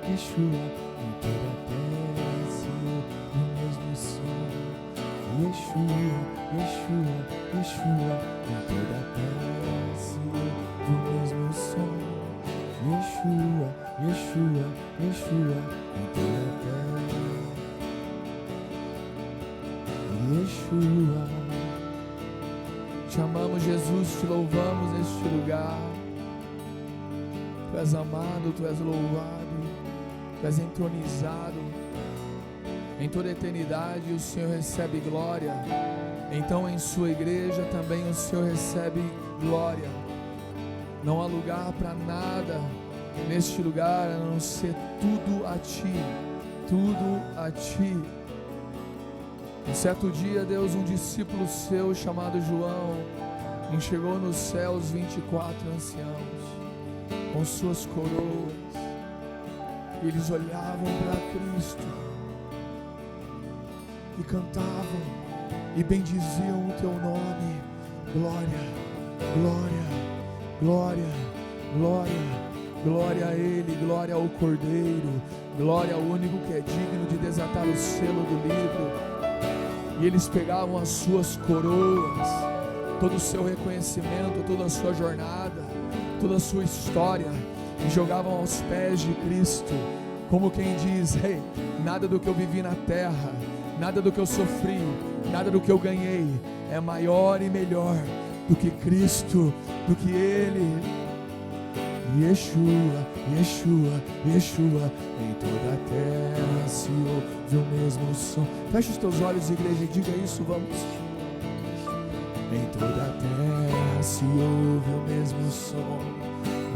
Yeshua, em toda a terra se ouve o mesmo som. Yeshua, Yeshua, Yeshua, em toda a terra se ouve o mesmo som. Yeshua, Yeshua, Yeshua, em toda a terra. Yeshua, te amamos, Jesus, te louvamos neste lugar. Tu és amado, tu és louvado, tu és entronizado. Em toda a eternidade o Senhor recebe glória. Então em sua igreja também o Senhor recebe glória. Não há lugar para nada neste lugar a não ser tudo a Ti, tudo a Ti. Um certo dia, Deus, um discípulo seu chamado João enxergou nos céus 24 anciãos com suas coroas. Eles olhavam para Cristo e cantavam e bendiziam o Teu nome. Glória, glória, glória, glória. Glória a Ele, glória ao Cordeiro, glória ao único que é digno de desatar o selo do livro. E eles pegavam as suas coroas, todo o seu reconhecimento, toda a sua jornada, toda a sua história, e jogavam aos pés de Cristo, como quem diz: ei, nada do que eu vivi na terra, nada do que eu sofri, nada do que eu ganhei é maior e melhor do que Cristo, do que Ele. Yeshua, Yeshua, Yeshua, em toda a terra se ouve o mesmo som. Feche os teus olhos, igreja, e diga isso, vamos. Em toda a terra se ouve o mesmo som.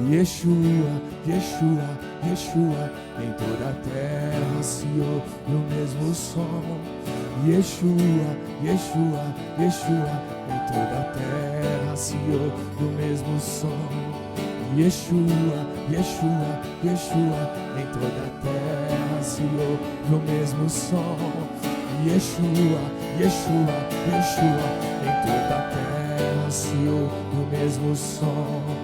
Yeshua, Yeshua, Yeshua, em toda a terra se ouve o mesmo som. Yeshua, Yeshua, Yeshua, em toda a terra se ouve o mesmo som. Yeshua, Yeshua, Yeshua, em toda a terra se ouve o mesmo som. Yeshua, Yeshua, Yeshua, em toda a terra se ouve o mesmo som.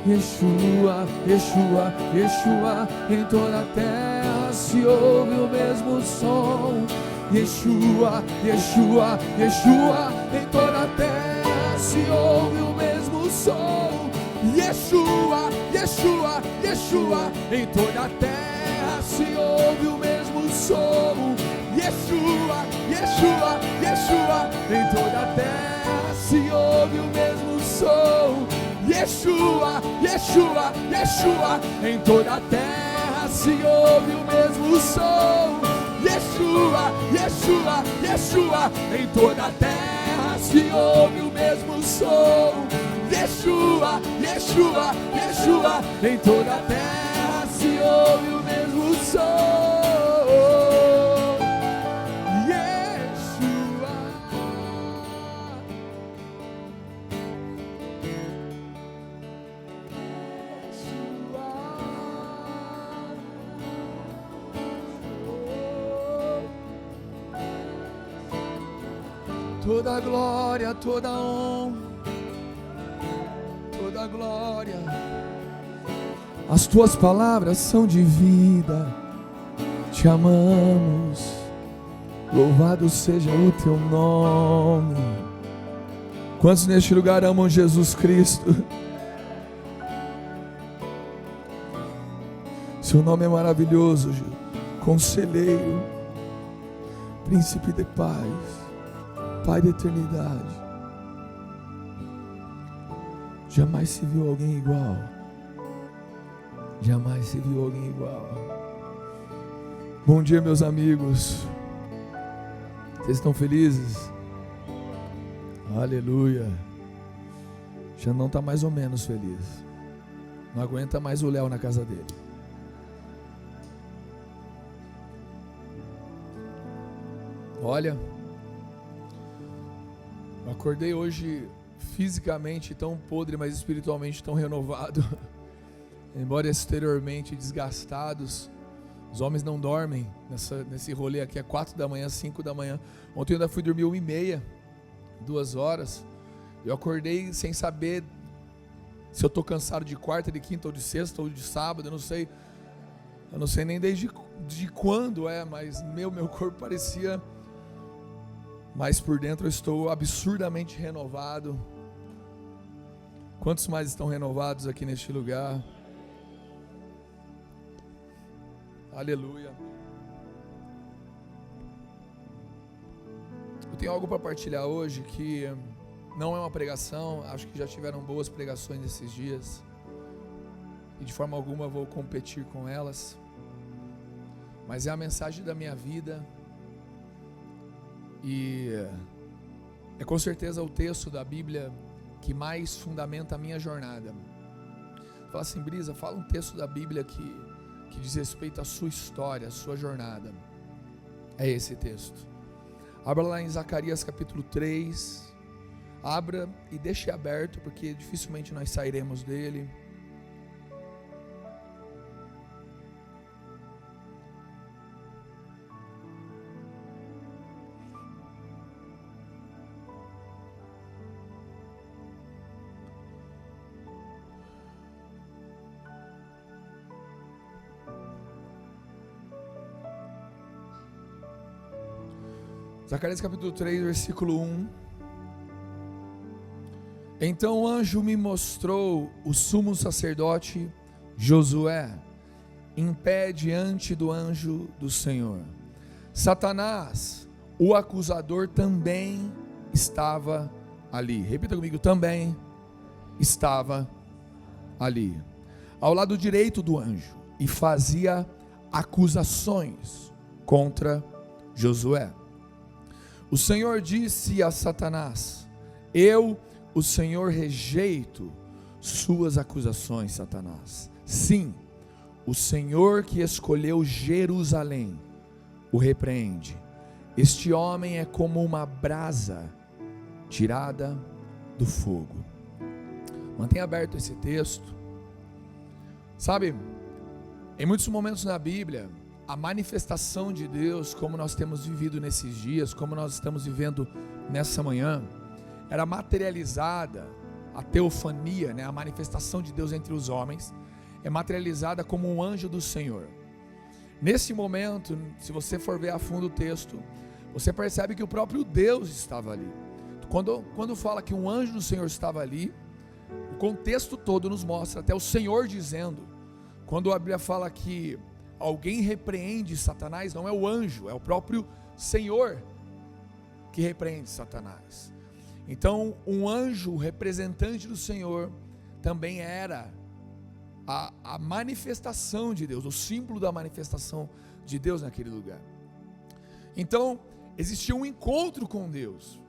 Yeshua, Yeshua, Yeshua, em toda a terra se ouve o mesmo som. Yeshua, Yeshua, Yeshua, em toda a terra se ouve o mesmo som. Yeshua, Yeshua, Yeshua, em toda a terra se ouve o mesmo som. Yeshua, Yeshua, Yeshua, em toda a terra se ouve o mesmo som. Yeshua, Yeshua, Yeshua, em toda a terra se ouve o mesmo som. Yeshua, Yeshua, Yeshua, em toda a terra se ouve o mesmo som. Yeshua, Yeshua, Yeshua, em toda a terra se ouve o mesmo som. Yeshua. Toda glória, toda honra, toda glória. As tuas palavras são de vida. Te amamos. Louvado seja o teu nome. Quantos neste lugar amam Jesus Cristo? Seu nome é maravilhoso, Conselheiro, Príncipe de paz, Pai da eternidade. Jamais se viu alguém igual. Jamais se viu alguém igual. Bom dia, meus amigos. Vocês estão felizes? Aleluia. Já não está mais ou menos feliz. Não aguenta mais o Léo na casa dele. Olha, eu acordei hoje fisicamente tão podre, mas espiritualmente tão renovado. Embora exteriormente desgastados, os homens não dormem nesse rolê aqui, é 4 da manhã, 5 da manhã. Ontem eu ainda fui dormir 1h30, 2 horas. Eu acordei sem saber se eu estou cansado de quarta, de quinta, ou de sexta, ou de sábado, eu não sei. Eu não sei nem desde de quando mas meu corpo parecia, mas por dentro eu estou absurdamente renovado. Quantos mais estão renovados aqui neste lugar? Aleluia. Eu tenho algo para partilhar hoje que não é uma pregação. Acho que já tiveram boas pregações nesses dias e de forma alguma vou competir com elas, mas é a mensagem da minha vida e é com certeza o texto da Bíblia que mais fundamenta a minha jornada. Fala assim: Brisa, fala um texto da Bíblia que diz respeito à sua história, à sua jornada. É esse texto. Abra lá em Zacarias capítulo 3. Abra e deixe aberto, porque dificilmente nós sairemos dele. Zacarias capítulo 3, versículo 1. Então o anjo me mostrou o sumo sacerdote Josué, em pé diante do anjo do Senhor. Satanás, o acusador, também estava ali. Repita comigo: também estava ali, ao lado direito do anjo, e fazia acusações contra Josué. O Senhor disse a Satanás: eu, o Senhor, rejeito suas acusações, Satanás. Sim, o Senhor que escolheu Jerusalém o repreende. Este homem é como uma brasa tirada do fogo. Mantenha aberto esse texto. Sabe, em muitos momentos na Bíblia, a manifestação de Deus, como nós temos vivido nesses dias, como nós estamos vivendo nessa manhã, era materializada, a teofania, a manifestação de Deus entre os homens, é materializada como um anjo do Senhor. Nesse momento, se você for ver a fundo o texto, você percebe que o próprio Deus estava ali. Quando fala que um anjo do Senhor estava ali, o contexto todo nos mostra, até o Senhor dizendo, quando a Bíblia fala que alguém repreende Satanás, não é o anjo, é o próprio Senhor que repreende Satanás. Então, um anjo representante do Senhor também era a manifestação de Deus, o símbolo da manifestação de Deus naquele lugar. Então, existia um encontro com Deus.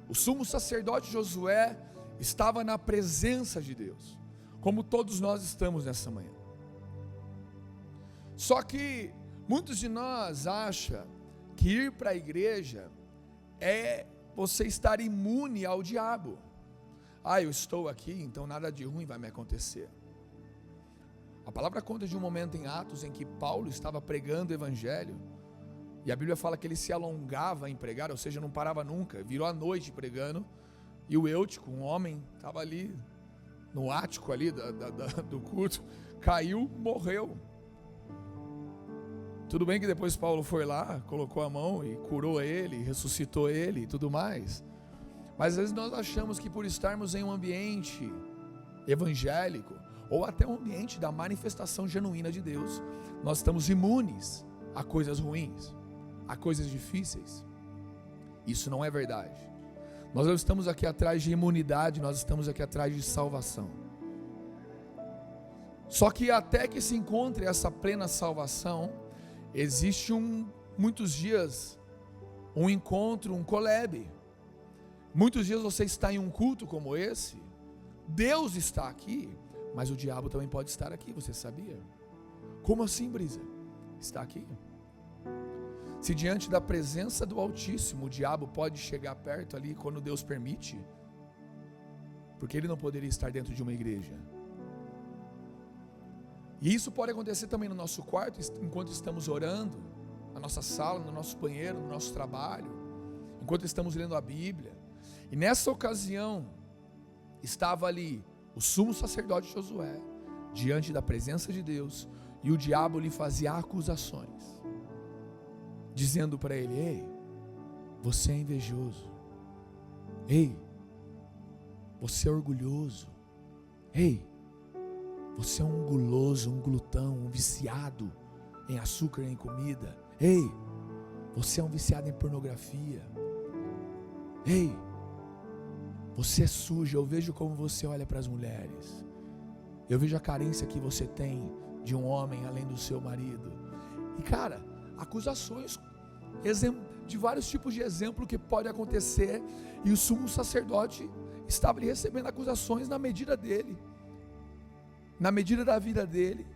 O sumo sacerdote Josué estava na presença de Deus, como todos nós estamos nessa manhã. Só que muitos de nós acham que ir para a igreja é você estar imune ao diabo. Eu estou aqui, então nada de ruim vai me acontecer. A palavra conta de um momento em Atos em que Paulo estava pregando o evangelho, e a Bíblia fala que ele se alongava em pregar, ou seja, não parava nunca, virou a noite pregando, e o Eutico, um homem, estava ali no ático ali do culto, caiu, morreu. Tudo bem que depois Paulo foi lá, colocou a mão e curou ele, ressuscitou ele e tudo mais. Mas às vezes nós achamos que por estarmos em um ambiente evangélico, ou até um ambiente da manifestação genuína de Deus, nós estamos imunes a coisas ruins, a coisas difíceis. Isso não é verdade. Nós não estamos aqui atrás de imunidade, nós estamos aqui atrás de salvação. Só que até que se encontre essa plena salvação, existe muitos dias um encontro, um colebe. Muitos dias você está em um culto como esse, Deus está aqui, mas o diabo também pode estar aqui, você sabia? Como assim, Brisa? Está aqui. Se diante da presença do Altíssimo, o diabo pode chegar perto ali quando Deus permite, porque ele não poderia estar dentro de uma igreja. E isso pode acontecer também no nosso quarto, enquanto estamos orando, na nossa sala, no nosso banheiro, no nosso trabalho, enquanto estamos lendo a Bíblia. E nessa ocasião, estava ali o sumo sacerdote Josué, diante da presença de Deus, E o diabo lhe fazia acusações, dizendo para ele: ei, você é invejoso. Ei, você é orgulhoso. Ei, você é um guloso, um glutão, um viciado em açúcar e em comida. Ei, você é um viciado em pornografia. Ei, você é sujo. Eu vejo como você olha para as mulheres. Eu vejo a carência que você tem de um homem além do seu marido. E cara, acusações de vários tipos de exemplo que pode acontecer. E o sumo sacerdote estava ali recebendo acusações na medida dele, na medida da vida dele.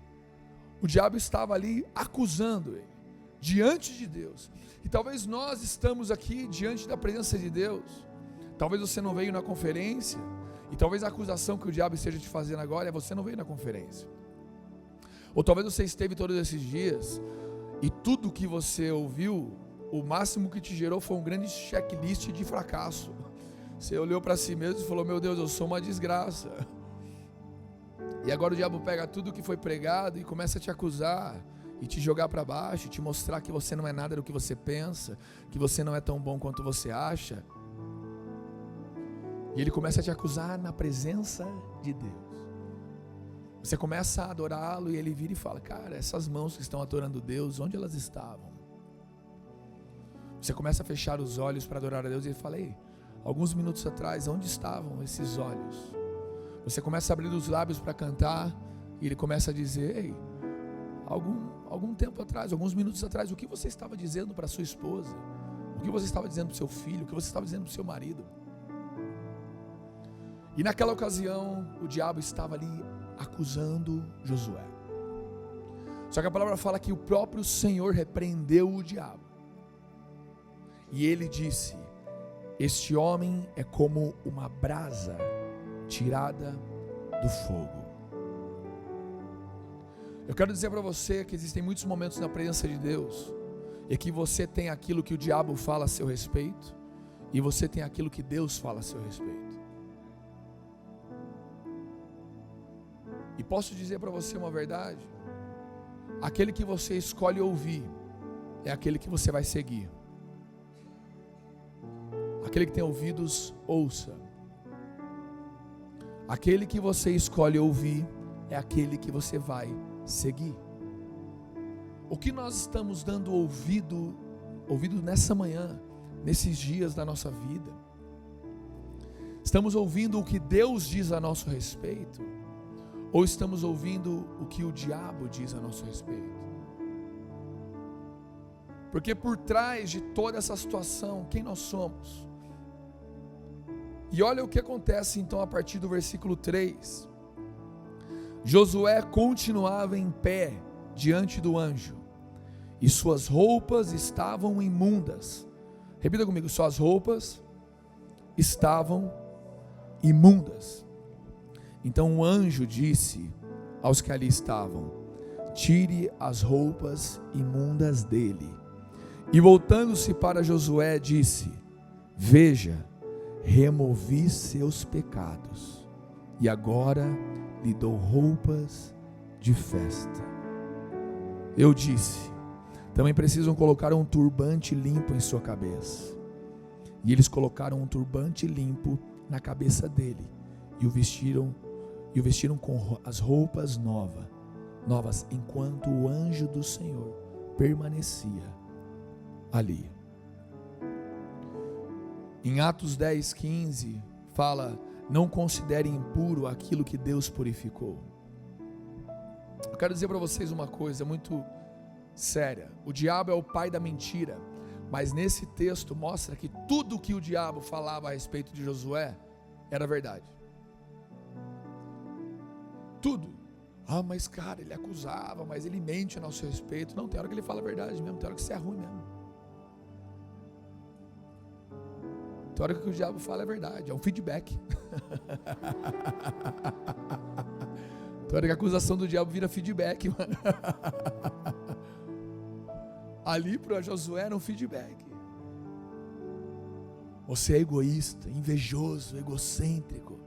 O diabo estava ali acusando ele diante de Deus. E talvez nós estamos aqui diante da presença de Deus. Talvez você não veio na conferência, e talvez a acusação que o diabo esteja te fazendo agora é: você não veio na conferência. Ou talvez você esteve todos esses dias e tudo que você ouviu, o máximo que te gerou foi um grande checklist de fracasso. Você olhou para si mesmo e falou: meu Deus, eu sou uma desgraça. E agora o diabo pega tudo que foi pregado e começa a te acusar e te jogar para baixo, e te mostrar que você não é nada do que você pensa, que você não é tão bom quanto você acha. E ele começa a te acusar na presença de Deus. Você começa a adorá-lo e ele vira e fala: cara, essas mãos que estão adorando Deus, onde elas estavam? Você começa a fechar os olhos para adorar a Deus e ele fala: ei, alguns minutos atrás, onde estavam esses olhos? Você começa a abrir os lábios para cantar e ele começa a dizer: ei, algum tempo atrás, alguns minutos atrás, o que você estava dizendo para sua esposa? O que você estava dizendo para o seu filho? O que você estava dizendo para o seu marido? E naquela ocasião, o diabo estava ali acusando Josué. Só que a palavra fala que o próprio Senhor repreendeu o diabo. E ele disse: este homem é como uma brasa tirada do fogo. Eu quero dizer para você que existem muitos momentos na presença de Deus, e que você tem aquilo que o diabo fala a seu respeito, e você tem aquilo que Deus fala a seu respeito. E posso dizer para você uma verdade: aquele que você escolhe ouvir é aquele que você vai seguir. Aquele que tem ouvidos, ouça. Aquele que você escolhe ouvir é aquele que você vai seguir. O que nós estamos dando ouvido nessa manhã, nesses dias da nossa vida? Estamos ouvindo o que Deus diz a nosso respeito? Ou estamos ouvindo o que o diabo diz a nosso respeito? Porque por trás de toda essa situação, quem nós somos? E olha o que acontece então a partir do versículo 3. Josué continuava em pé diante do anjo, e suas roupas estavam imundas. Repita comigo: suas roupas estavam imundas. Então o anjo disse aos que ali estavam: tire as roupas imundas dele. E voltando-se para Josué, disse: veja, removi seus pecados, e agora lhe dou roupas de festa. Eu disse: também precisam colocar um turbante limpo em sua cabeça. E eles colocaram um turbante limpo na cabeça dele, e o vestiram com as roupas novas, enquanto o anjo do Senhor permanecia ali. Em Atos 10:15 fala: não considere impuro aquilo que Deus purificou. Eu quero dizer para vocês uma coisa muito séria: o diabo é o pai da mentira, mas nesse texto mostra que tudo que o diabo falava a respeito de Josué era verdade. Tudo. Ah, mas cara, ele acusava, mas ele mente a nosso respeito. Não, tem hora que ele fala a verdade mesmo, tem hora que você é ruim mesmo. Tem hora que o diabo fala a verdade, é um feedback. Tem hora que a acusação do diabo vira feedback, mano. Ali para Josué era um feedback. Você é egoísta, invejoso, egocêntrico.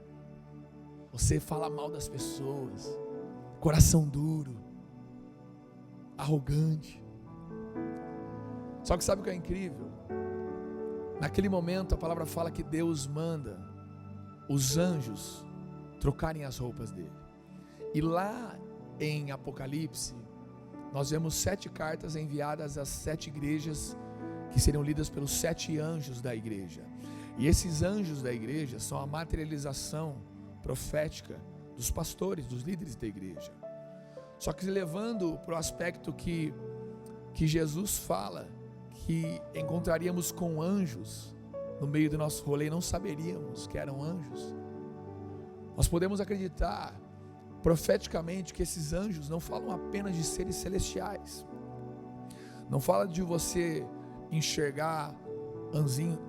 Você fala mal das pessoas, coração duro. arrogante. Só que sabe o que é incrível? Naquele momento a palavra fala que Deus manda os anjos trocarem as roupas dele. E lá em Apocalipse, nós vemos 7 cartas enviadas às 7 igrejas, que seriam lidas pelos 7 anjos da igreja. E esses anjos da igreja são a materialização profética dos pastores, dos líderes da igreja. Só que levando para o aspecto que Jesus fala, que encontraríamos com anjos no meio do nosso rolê, não saberíamos que eram anjos. Nós podemos acreditar profeticamente que esses anjos não falam apenas de seres celestiais, não fala de você enxergar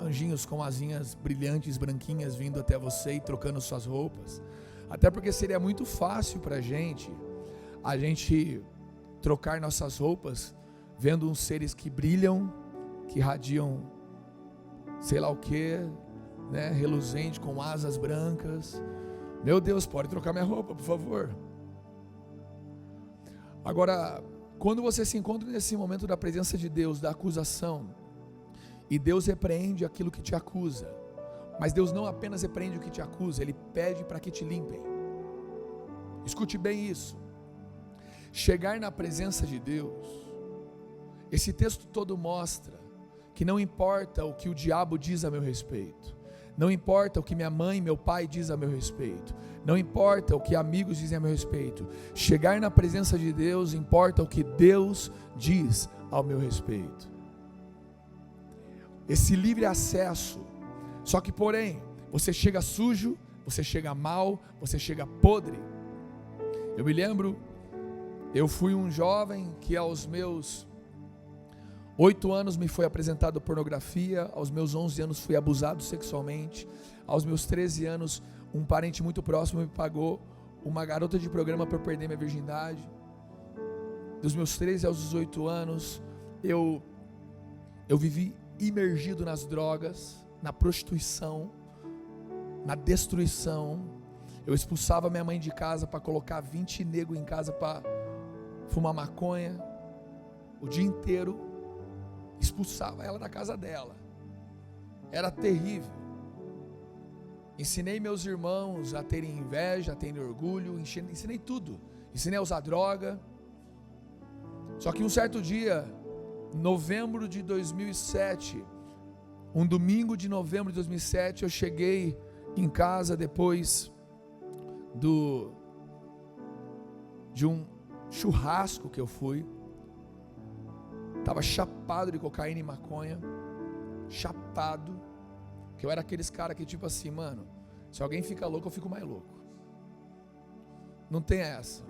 anjinhos com asinhas brilhantes, branquinhas, vindo até você e trocando suas roupas, até porque seria muito fácil para a gente trocar nossas roupas vendo uns seres que brilham, que radiam sei lá o que, né, reluzente, com asas brancas. Meu Deus, pode trocar minha roupa, por favor. Agora, quando você se encontra nesse momento da presença de Deus, da acusação, e Deus repreende aquilo que te acusa, mas Deus não apenas repreende o que te acusa, Ele pede para que te limpem. Escute bem isso. Chegar na presença de Deus, esse texto todo mostra que não importa o que o diabo diz a meu respeito, não importa o que minha mãe e meu pai dizem a meu respeito, não importa o que amigos dizem a meu respeito, chegar na presença de Deus importa o que Deus diz ao meu respeito. Esse livre acesso, só que porém, você chega sujo, você chega mal, você chega podre. Eu me lembro, eu fui um jovem que aos meus 8 anos me foi apresentado pornografia, aos meus 11 anos fui abusado sexualmente, aos meus 13 anos um parente muito próximo me pagou uma garota de programa para eu perder minha virgindade. Dos meus 13 aos 18 anos, eu vivi imergido nas drogas, na prostituição, na destruição. Eu expulsava minha mãe de casa para colocar 20 negros em casa para fumar maconha o dia inteiro. Expulsava ela da casa dela. Era terrível. Ensinei meus irmãos a terem inveja, a terem orgulho, ensinei tudo. Ensinei a usar droga. Só que um certo dia, novembro de 2007, um domingo de novembro de 2007, eu cheguei em casa depois de um churrasco que eu fui. Estava chapado de cocaína e maconha, chapado, que eu era aqueles caras que tipo assim, mano, se alguém fica louco, eu fico mais louco. Não tem essa.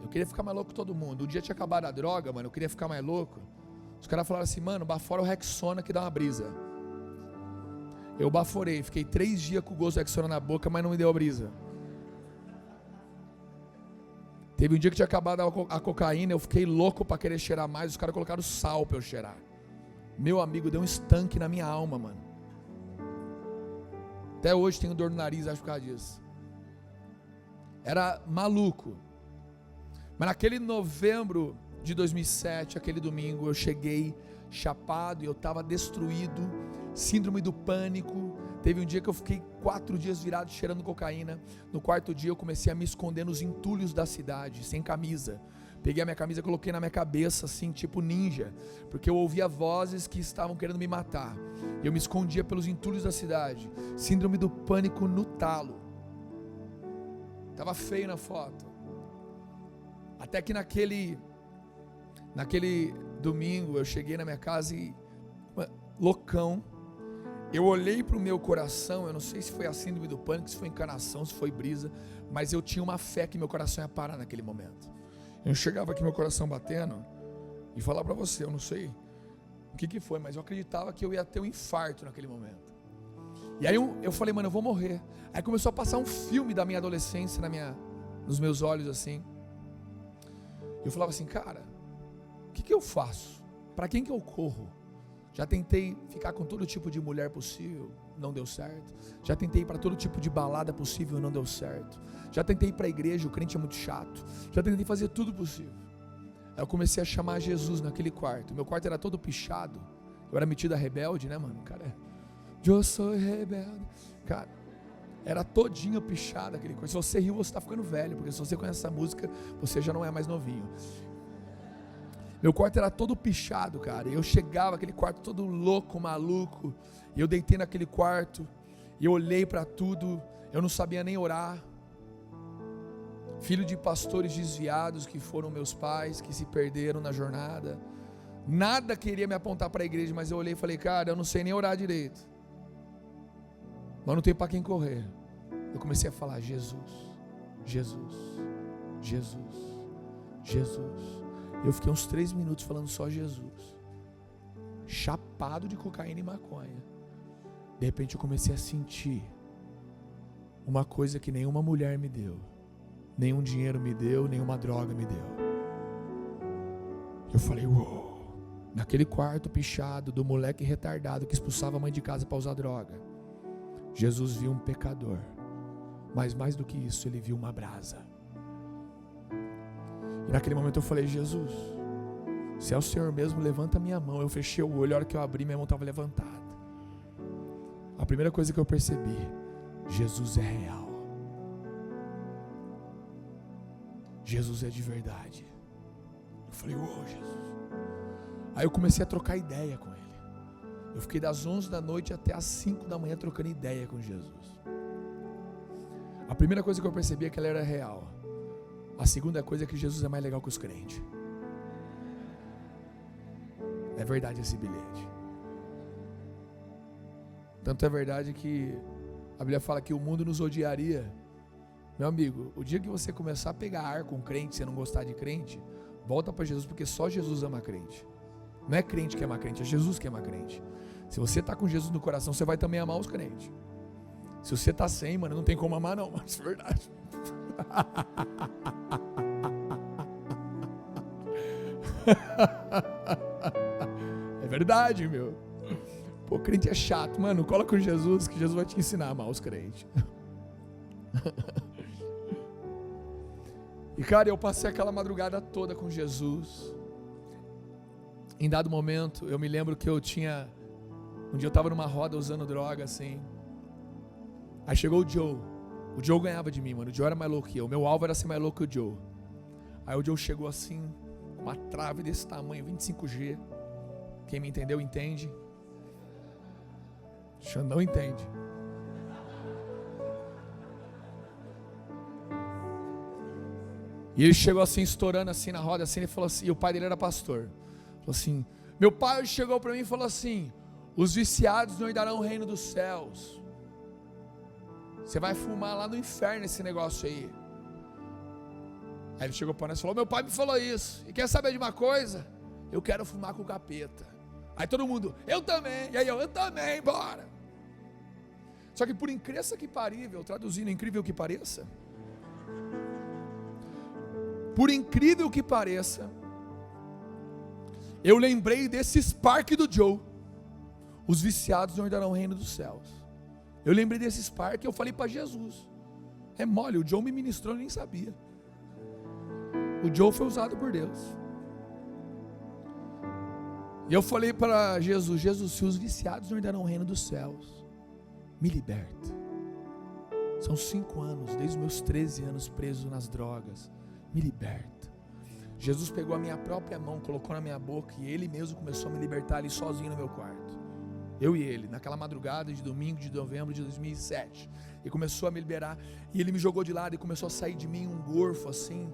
Eu queria ficar mais louco que todo mundo. Um dia tinha acabado a droga, mano, eu queria ficar mais louco. Os caras falaram assim, mano, bafora o Rexona que dá uma brisa. Eu baforei, fiquei 3 dias com o gosto do Rexona na boca, mas não me deu a brisa. Teve um dia que tinha acabado a cocaína, eu fiquei louco para querer cheirar mais, os caras colocaram sal para eu cheirar. Meu amigo, deu um estanque na minha alma, mano. Até hoje tenho dor no nariz, acho por causa disso. Era maluco. Mas naquele novembro de 2007, aquele domingo, eu cheguei chapado e eu estava destruído, síndrome do pânico. Teve um dia que eu fiquei 4 dias virado cheirando cocaína. No 4º dia eu comecei a me esconder nos entulhos da cidade, sem camisa. Peguei a minha camisa e coloquei na minha cabeça, assim, tipo ninja, porque eu ouvia vozes que estavam querendo me matar. Eu me escondia pelos entulhos da cidade. Síndrome do pânico no talo. Tava feio na foto. Até que naquele domingo eu cheguei na minha casa e loucão. Eu olhei para o meu coração, eu não sei se foi a síndrome do pânico, se foi encanação, se foi brisa, mas eu tinha uma fé que meu coração ia parar naquele momento. Eu chegava aqui meu coração batendo e falar para você, eu não sei o que foi, mas eu acreditava que eu ia ter um infarto naquele momento. E aí eu falei, mano, eu vou morrer. Aí começou a passar um filme da minha adolescência nos meus olhos assim. Eu falava assim, cara, o que eu faço? Para quem que eu corro? Já tentei ficar com todo tipo de mulher possível, não deu certo. Já tentei ir para todo tipo de balada possível, não deu certo. Já tentei ir para a igreja, o crente é muito chato. Já tentei fazer tudo possível. Aí eu comecei a chamar Jesus naquele quarto. Meu quarto era todo pichado. Eu era metido a rebelde, né, mano? Cara, eu sou rebelde. Cara, era todinho pichado aquele coisa. Se você riu, você tá ficando velho, porque se você conhece essa música, você já não é mais novinho. Meu quarto era todo pichado, cara. E eu chegava aquele quarto todo louco, maluco. E eu deitei naquele quarto. E eu olhei para tudo. Eu não sabia nem orar. Filho de pastores desviados que foram meus pais, que se perderam na jornada. Nada queria me apontar para a igreja, mas eu olhei e falei, cara, eu não sei nem orar direito. Mas não tem para quem correr. Eu comecei a falar, Jesus, Jesus, Jesus, Jesus. Eu fiquei uns 3 minutos falando só Jesus. Chapado de cocaína e maconha. De repente eu comecei a sentir uma coisa que nenhuma mulher me deu, nenhum dinheiro me deu, nenhuma droga me deu. Eu falei, uou. Naquele quarto pichado do moleque retardado que expulsava a mãe de casa para usar droga, Jesus viu um pecador. Mas mais do que isso, ele viu uma brasa. E naquele momento eu falei, Jesus, se é o Senhor mesmo, levanta minha mão. Eu fechei o olho, a hora que eu abri, minha mão estava levantada. A primeira coisa que eu percebi, Jesus é real. Jesus é de verdade. Eu falei, Jesus. Aí eu comecei a trocar ideia com ele. Eu fiquei das 11 da noite até as 5 da manhã trocando ideia com Jesus. A primeira coisa que eu percebi é que ele era real. A segunda coisa é que Jesus é mais legal que os crentes. É verdade esse bilhete. Tanto é verdade que a Bíblia fala que o mundo nos odiaria. Meu amigo, o dia que você começar a pegar ar com crente, você não gostar de crente, volta para Jesus, porque só Jesus ama crente. Não é crente que ama crente, é Jesus que ama crente. Se você está com Jesus no coração, você vai também amar os crentes. Se você está sem, mano, não tem como amar não, mas é verdade. É verdade, meu. Pô, crente é chato, mano, cola com Jesus, que Jesus vai te ensinar a amar os crentes. E cara, eu passei aquela madrugada toda com Jesus. Em dado momento, eu me lembro que um dia eu estava numa roda usando droga assim. Aí chegou o Joe ganhava de mim, mano, o Joe era mais louco que eu, meu alvo era ser mais louco que o Joe. Aí o Joe chegou assim, uma trave desse tamanho, 25G, quem me entendeu, entende. Xandão entende. E ele chegou assim, estourando assim na roda, assim, ele falou assim, e o pai dele era pastor. Falou assim, meu pai chegou para mim e falou assim, os viciados não herdarão o reino dos céus. Você vai fumar lá no inferno esse negócio aí. Aí ele chegou para nós e falou, meu pai me falou isso, e quer saber de uma coisa? Eu quero fumar com o capeta. Aí todo mundo, eu também, e aí eu também, bora. Só que por incrível que parível, traduzindo incrível que pareça, por incrível que pareça, eu lembrei desse Spark do Joe, os viciados não herdarão o reino dos céus. Eu lembrei desse Spark e eu falei para Jesus, é mole, o Joe me ministrou, eu nem sabia. O Joe foi usado por Deus. E eu falei para Jesus, se os viciados não herdarão o reino dos céus, me liberta. São 5 anos, desde os meus 13 anos preso nas drogas, me liberta. Jesus pegou a minha própria mão, colocou na minha boca e ele mesmo começou a me libertar ali sozinho no meu quarto. Eu e ele, naquela madrugada de domingo de novembro de 2007. Ele começou a me liberar e ele me jogou de lado e começou a sair de mim um gorfo assim,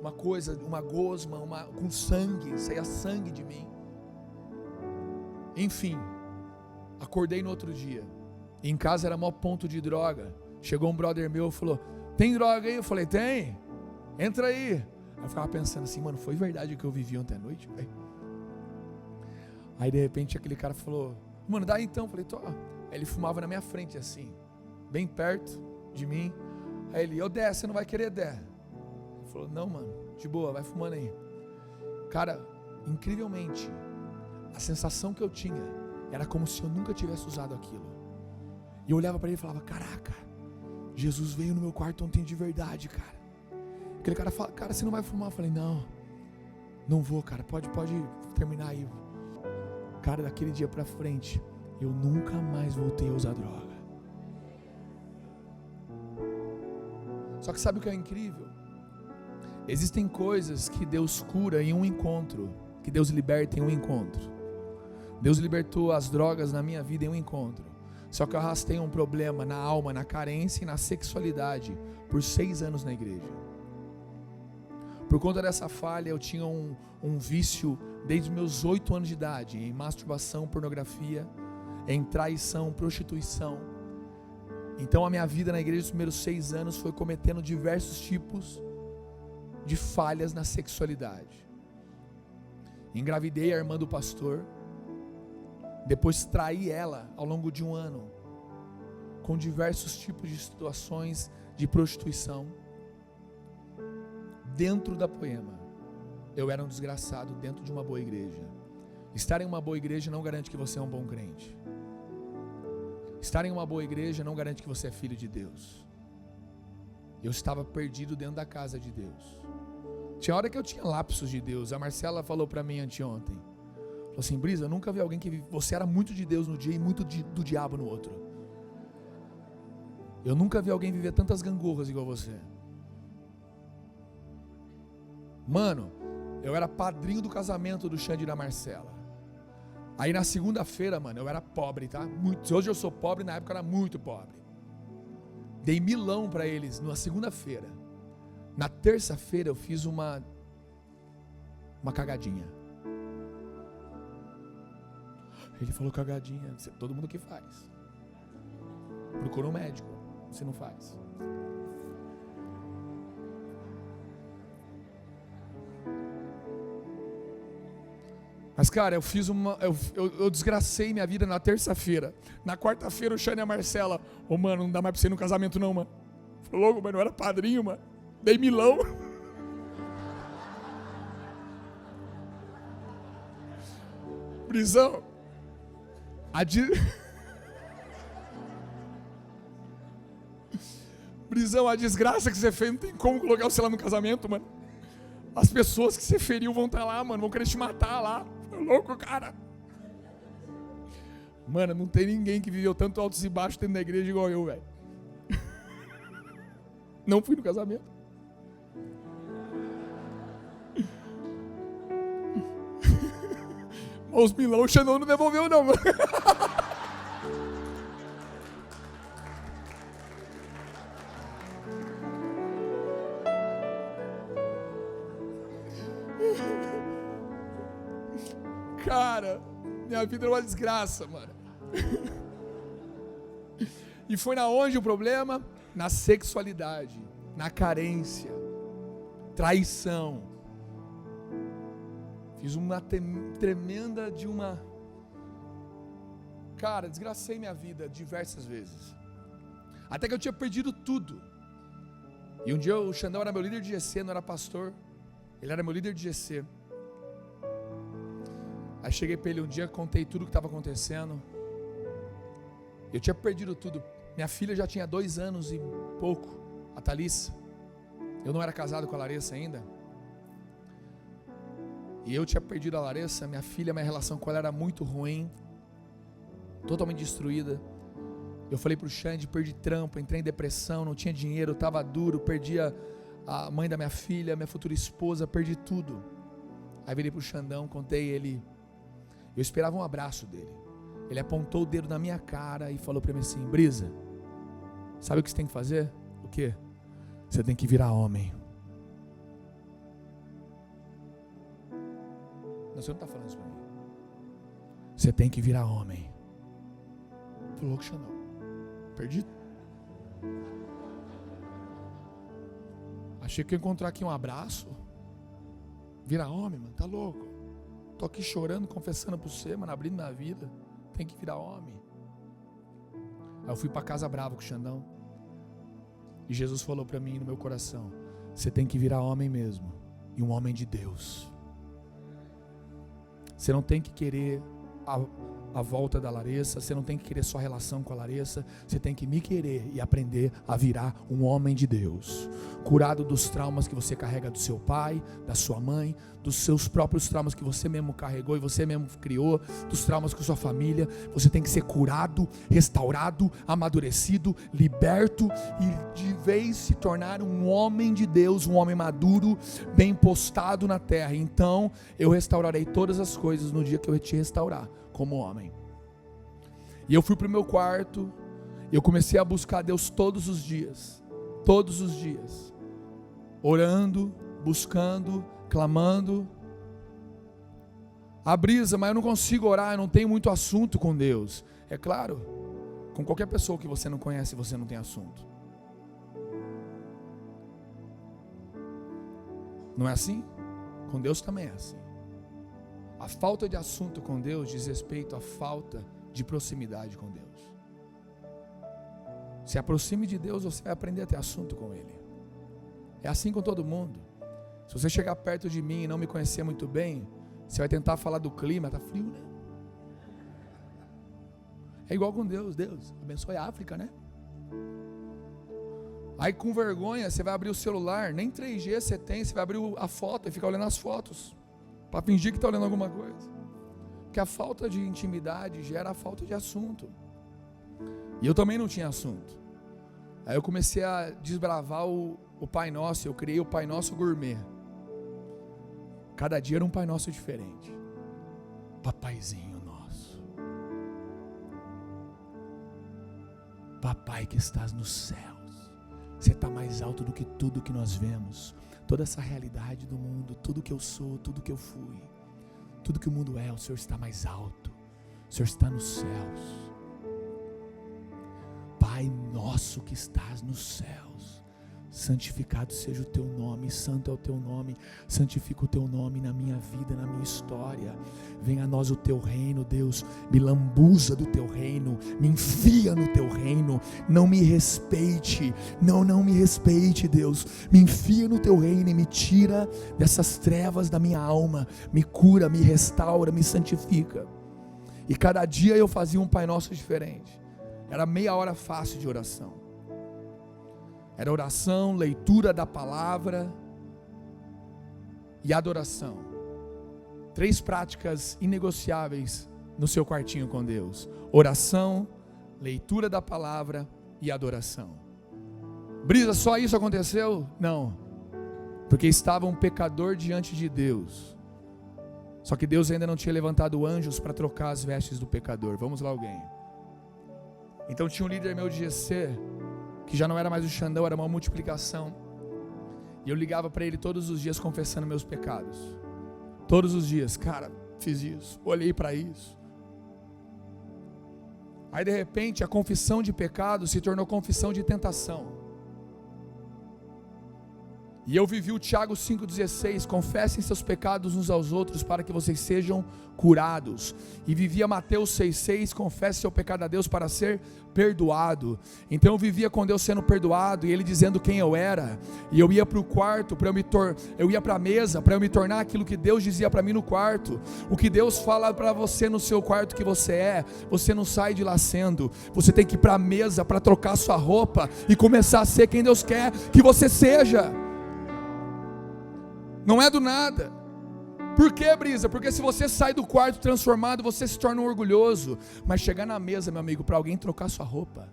uma coisa, uma gosma, com sangue, saía sangue de mim. Enfim, acordei no outro dia. E em casa era maior ponto de droga. Chegou um brother meu e falou, tem droga aí? Eu falei, tem, entra aí. Aí eu ficava pensando assim, mano, foi verdade o que eu vivi ontem à noite, velho? Aí de repente aquele cara falou, mano, dá então. Eu falei, tô. Aí ele fumava na minha frente assim, bem perto de mim. Aí ele, ô Dé, você não vai querer, Dé? Ele falou, não, mano, de boa, vai fumando aí. Cara, incrivelmente, a sensação que eu tinha era como se eu nunca tivesse usado aquilo. E eu olhava para ele e falava, caraca, Jesus veio no meu quarto ontem de verdade, cara. Aquele cara fala, cara, você não vai fumar? Eu falei, não. Não vou, cara, pode terminar aí. Cara, daquele dia pra frente, eu nunca mais voltei a usar droga. Só que sabe o que é incrível? Existem coisas que Deus cura em um encontro, que Deus liberta em um encontro. Deus libertou as drogas na minha vida em um encontro. Só que eu arrastei um problema na alma, na carência e na sexualidade por 6 anos na igreja. Por conta dessa falha, eu tinha um vício desde meus 8 anos de idade, em masturbação, pornografia, em traição, prostituição. Então a minha vida na igreja, os primeiros 6 anos, foi cometendo diversos tipos de falhas na sexualidade. Engravidei a irmã do pastor, depois traí ela ao longo de 1 ano, com diversos tipos de situações de prostituição. Dentro da Poema, eu era um desgraçado dentro de uma boa igreja. Estar em uma boa igreja não garante que você é um bom crente. Estar em uma boa igreja não garante que você é filho de Deus. Eu estava perdido dentro da casa de Deus. Tinha hora que eu tinha lapsos de Deus. A Marcela falou para mim anteontem, falou assim: Brisa, eu nunca vi alguém que você era muito de Deus no dia e muito do diabo no outro. Eu nunca vi alguém viver tantas gangorras igual você. Mano, eu era padrinho do casamento do Xande e da Marcela. Aí na segunda-feira, mano, eu era pobre, tá? Hoje eu sou pobre, na época eu era muito pobre. Dei milão pra eles na segunda-feira. Na terça-feira eu fiz uma cagadinha. Ele falou: cagadinha, todo mundo que faz. Procura um médico, se não faz. Mas cara, eu desgracei minha vida na terça-feira. Na quarta-feira o Xane e a Marcela: ô mano, não dá mais pra você ir no casamento não, mano. Falou: louco, mano, eu era padrinho, mano. Dei milão. Brisão, Brisão, a desgraça que você fez, não tem como colocar você lá no casamento, mano. As pessoas que você feriu vão estar lá, mano, vão querer te matar lá. Louco, cara. Mano, não tem ninguém que viveu tanto altos e baixos dentro da igreja igual eu, velho. Não fui no casamento. Mas os milão o Xandão não devolveu não, mano. Cara, minha vida era uma desgraça, mano. E foi na onde o problema? Na sexualidade, na carência, traição. Fiz uma tremenda de uma... Cara, desgracei minha vida diversas vezes. Até que eu tinha perdido tudo. E um dia o Xandão era meu líder de GC, não era pastor. Ele era meu líder de GC. Aí cheguei para ele um dia, contei tudo o que estava acontecendo. Eu tinha perdido tudo. Minha filha já tinha 2 anos e pouco, a Thalissa. Eu não era casado com a Larissa ainda. E eu tinha perdido a Larissa, minha filha, minha relação com ela era muito ruim. Totalmente destruída. Eu falei pro Xande, perdi trampo, entrei em depressão, não tinha dinheiro, estava duro, perdi a mãe da minha filha, minha futura esposa, perdi tudo. Aí virei pro Xandão, contei ele. Eu esperava um abraço dele. Ele apontou o dedo na minha cara e falou para mim assim: Brisa, sabe o que você tem que fazer? O quê? Você tem que virar homem. Não, você não está falando isso para mim. Você tem que virar homem. Falou que Xandão. Perdi. Achei que ia encontrar aqui um abraço. Virar homem, mano, tá louco? Tô aqui chorando, confessando para você, mano, abrindo minha vida. Tem que virar homem. Aí eu fui para casa bravo com o Xandão. E Jesus falou para mim no meu coração: você tem que virar homem mesmo. E um homem de Deus. Você não tem que querer a volta da Larissa, você não tem que querer só relação com a Larissa, você tem que me querer e aprender a virar um homem de Deus, curado dos traumas que você carrega do seu pai, da sua mãe, dos seus próprios traumas que você mesmo carregou e você mesmo criou, dos traumas com sua família. Você tem que ser curado, restaurado, amadurecido, liberto e de vez se tornar um homem de Deus, um homem maduro, bem postado na terra. Então eu restaurarei todas as coisas no dia que eu te restaurar como homem. E eu fui para o meu quarto, eu comecei a buscar Deus todos os dias, orando, buscando, clamando. Brisa, mas eu não consigo orar, eu não tenho muito assunto com Deus. É claro, com qualquer pessoa que você não conhece, você não tem assunto. Não é assim? Com Deus também é assim. A falta de assunto com Deus diz respeito à falta de proximidade com Deus. Se aproxime de Deus, você vai aprender a ter assunto com Ele. É assim com todo mundo. Se você chegar perto de mim e não me conhecer muito bem, você vai tentar falar do clima, tá frio, né? É igual com Deus. Deus abençoe a África, né? Aí com vergonha você vai abrir o celular, nem 3G você tem, você vai abrir a foto e ficar olhando as fotos, para fingir que está olhando alguma coisa. Porque a falta de intimidade gera a falta de assunto. E eu também não tinha assunto. Aí eu comecei a desbravar o Pai Nosso, eu criei o Pai Nosso Gourmet. Cada dia era um Pai Nosso diferente. Papaizinho nosso, Papai que estás nos céus, você está mais alto do que tudo que nós vemos, toda essa realidade do mundo, tudo que eu sou, tudo que eu fui, tudo que o mundo é, o Senhor está mais alto, o Senhor está nos céus. Pai nosso que estás nos céus, santificado seja o teu nome, santo é o teu nome, santifica o teu nome na minha vida, na minha história. Venha a nós o teu reino, Deus, me lambuza do teu reino, me enfia no teu reino, não me respeite, não me respeite, Deus, me enfia no teu reino e me tira dessas trevas da minha alma, me cura, me restaura, me santifica. E cada dia eu fazia um Pai Nosso diferente. Era meia hora fácil de oração. Era oração, leitura da palavra e adoração. 3 práticas inegociáveis no seu quartinho com Deus: oração, leitura da palavra e adoração. Brisa, só isso aconteceu? Não, porque estava um pecador diante de Deus. Só que Deus ainda não tinha levantado anjos para trocar as vestes do pecador. Vamos lá, alguém. Então tinha um líder meu de GC, que já não era mais o Xandão, era uma multiplicação. E eu ligava para ele todos os dias confessando meus pecados. Todos os dias, cara, fiz isso, olhei para isso. Aí de repente a confissão de pecado se tornou confissão de tentação. E eu vivi o Tiago 5,16, confessem seus pecados uns aos outros para que vocês sejam curados. E vivia Mateus 6,6, confesse seu pecado a Deus para ser perdoado. Então eu vivia com Deus sendo perdoado e Ele dizendo quem eu era. E eu ia para o quarto, eu ia para a mesa para eu me tornar aquilo que Deus dizia para mim no quarto. O que Deus fala para você no seu quarto que você é, você não sai de lá sendo. Você tem que ir para a mesa para trocar sua roupa e começar a ser quem Deus quer que você seja. Não é do nada. Por que, Brisa? Porque se você sai do quarto transformado, você se torna um orgulhoso. Mas chegar na mesa, meu amigo, para alguém trocar sua roupa,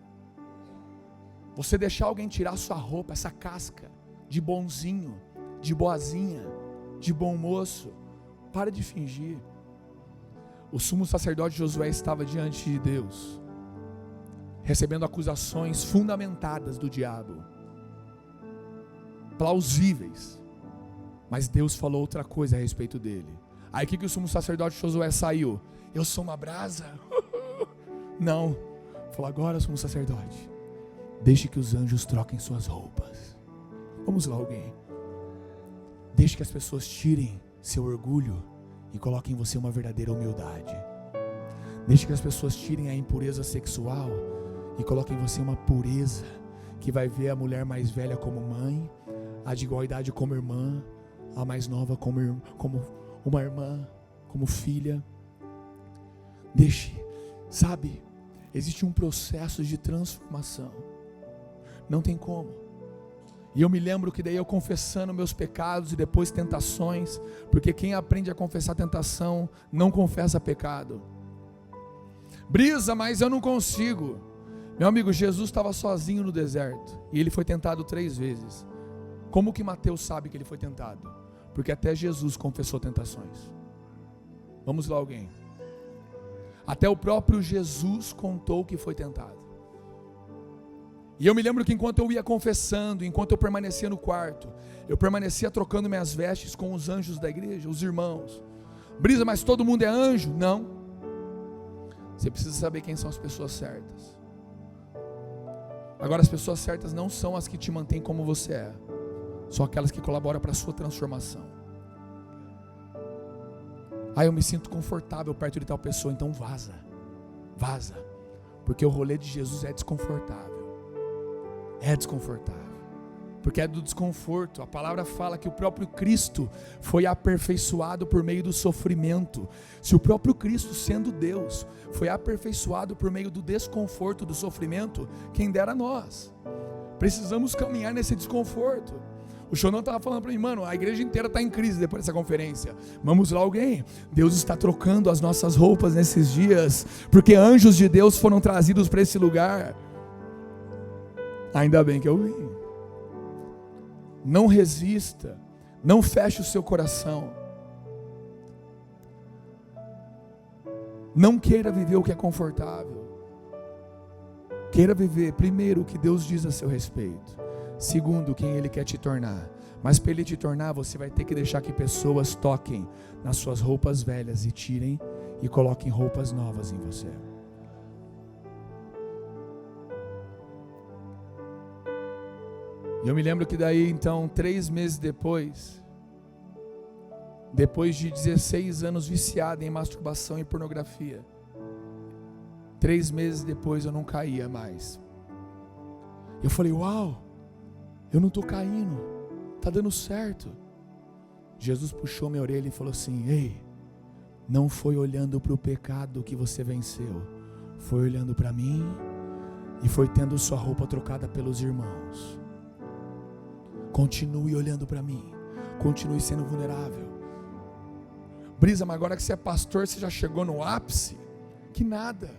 você deixar alguém tirar sua roupa, essa casca de bonzinho, de boazinha, de bom moço, para de fingir. O sumo sacerdote Josué estava diante de Deus, recebendo acusações fundamentadas do diabo, plausíveis. Mas Deus falou outra coisa a respeito dele. Aí o que o sumo sacerdote Josué saiu? Eu sou uma brasa? Não. Falou, agora sumo sacerdote, deixe que os anjos troquem suas roupas. Vamos lá, alguém. Deixe que as pessoas tirem seu orgulho e coloquem em você uma verdadeira humildade. Deixe que as pessoas tirem a impureza sexual e coloquem em você uma pureza que vai ver a mulher mais velha como mãe, a de igual idade como irmã, a mais nova como uma irmã, como filha. Deixe Sabe, existe um processo de transformação. Não tem como. E eu me lembro que daí eu confessando meus pecados e depois tentações, porque quem aprende a confessar tentação não confessa pecado. Brisa, mas eu não consigo. Meu amigo, Jesus estava sozinho no deserto e ele foi tentado 3 vezes. Como que Mateus sabe que ele foi tentado? Porque até Jesus confessou tentações. Vamos lá, alguém. Até o próprio Jesus contou que foi tentado. E eu me lembro que enquanto eu ia confessando, enquanto eu permanecia no quarto, eu permanecia trocando minhas vestes com os anjos da igreja, os irmãos. Brisa, mas todo mundo é anjo? Não. Você precisa saber quem são as pessoas certas. Agora, as pessoas certas não são as que te mantêm como você é, são aquelas que colaboram para a sua transformação. Eu me sinto confortável perto de tal pessoa, então vaza, porque o rolê de Jesus é desconfortável, porque é do desconforto. A palavra fala que o próprio Cristo foi aperfeiçoado por meio do sofrimento. Se o próprio Cristo, sendo Deus, foi aperfeiçoado por meio do desconforto, do sofrimento, quem dera nós. Precisamos caminhar nesse desconforto. O Xonão estava falando para mim, mano, a igreja inteira está em crise depois dessa conferência. Vamos lá, alguém. Deus está trocando as nossas roupas nesses dias, porque anjos de Deus foram trazidos para esse lugar. Ainda bem que eu vim. Não resista, não feche o seu coração. Não queira viver o que é confortável. Queira viver, primeiro, o que Deus diz a seu respeito. Segundo, quem Ele quer te tornar. Mas para Ele te tornar, você vai ter que deixar que pessoas toquem nas suas roupas velhas e tirem e coloquem roupas novas em você. Eu me lembro que daí então 3 meses depois de 16 anos viciado em masturbação e pornografia, 3 meses depois eu não caía mais. Eu falei, uau, eu não estou caindo, está dando certo. Jesus puxou minha orelha e falou assim, ei, não foi olhando para o pecado que você venceu, foi olhando para mim e foi tendo sua roupa trocada pelos irmãos. Continue olhando para mim, continue sendo vulnerável. Brisa, mas agora que você é pastor, você já chegou no ápice? Que nada.